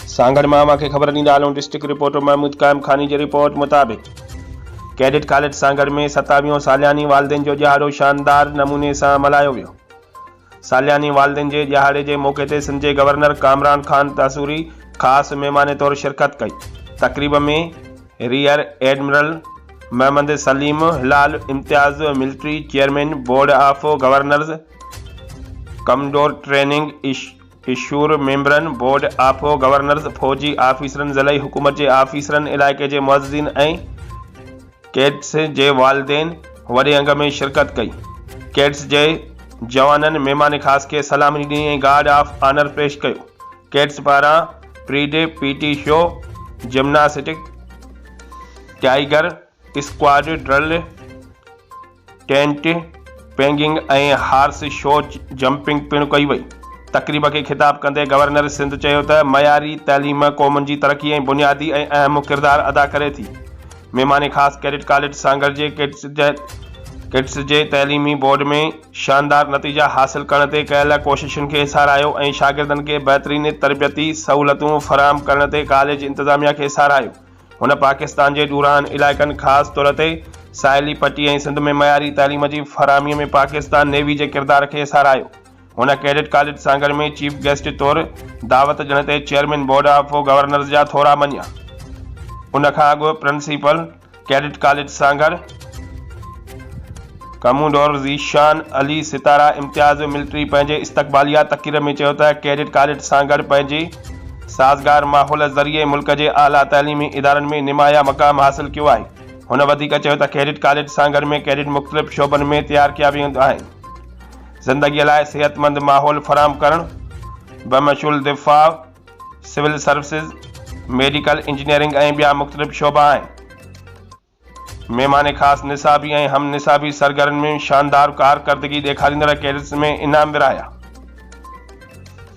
सांगड़ मामा खे ख़बर ॾींदा हलूं। डिस्ट्रिक्ट रिपोर्टर महमूद कायम खानी जी रिपोर्ट मुताबिक़ कैडेट कॉलेज सांगड़ में 27 सालियानी वालदेन जो ॾियारो शानदार नमूने सां मल्हायो वियो। सालियानी वालदेन जे ॾियारे जे मौक़े ते सिंध जे गवर्नर कामरान खान तासूरी ख़ासि महिमान तौरु शिरकत कई। तक़रीब में rear admiral Muhammad Saleem Hilal Imtiaz, military chairman board of governors, commodore training इशूर मेंबरन बोर्ड ऑफ गवर्नर्स, फौजी ऑफिसरन, ज़िले हुकूमत जे ऑफिसरन, इलाइक़े जे मुअज़्ज़िन ऐं कैड्स जे वालदेन वॾे अंग में शिरकत कई। कैड्स जे जवाननि महिमान ख़ासि खे सलामी ॾिनी ऐं गार्ड ऑफ ऑनर पेश कयो। कैड्स पारां parade, PT show, gymnastic, tiger squad drill, tent pegging ऐं हॉर्स शो जंपिंग पिणु कई वई। तक़रीब खे ख़िताब कंदे गवर्नर सिंध चयो त मयारी तइलीम क़ौमुनि जी तरक़ी ऐं बुनियादी ऐं अहम किरदारु अदा करे थी। महिमान ख़ासि कैडेट कॉलेज सांगड़ जे कैडेट्स जे तइलीमी बोर्ड में शानदार नतीजा हासिल करण ते कयल कोशिशुनि खे साराहियो ऐं शागिर्दनि खे बहितरीन तरबियती सहूलतूं फ़राहम करण ते कॉलेज इंतिज़ामिया खे साराहियो। हुन पाकिस्तान जे ॾूरान इलाइक़नि ख़ासि तौर ते साहिली पटी ऐं सिंध में मयारी तइलीम जी फ़राहमीअ में पाकिस्तान नेवी जे किरदार खे साराहियो। हुन कैडेट कॉलेज सांगड़ में चीफ गेस्ट तौरु दावत ॾियण ते चेयरमैन बोर्ड ऑफ गवर्नर्स जा थोरा मञिया। उन खां अॻु principal cadet college Sanghar commodore Zeeshan Ali Sitara Imtiaz military पंहिंजे इस्तक़बालिया तक़रीर में चयो त कैडेट कॉलेज सांगड़ पंहिंजे साज़गार माहौल ज़रिए मुल्क जे आला तइलीमी इदारनि में निमाया मक़ाम हासिल कयो आहे। हुन वधीक चयो त कैडेट कॉलेज सांगड़ में कैडेट मुख़्तलिफ़ शोबनि में तयारु कया वेंदा आहिनि। ज़िंदगीअ लाइ सेहतमंद माहौल फ़राहम करणु, बमशमूल दिफ़ा, सिविल सर्विसिज़, मेडिकल इंजीनियरिंग ऐं ॿिया मुख़्तलिफ़ शोबा आहिनि। महिमान ख़ासि निसाबी ऐं हम निसाबी सरगर्मियुनि में शानदार कारकर्दगी ॾेखारींदड़ कैडेट्स में इनाम विरहाया।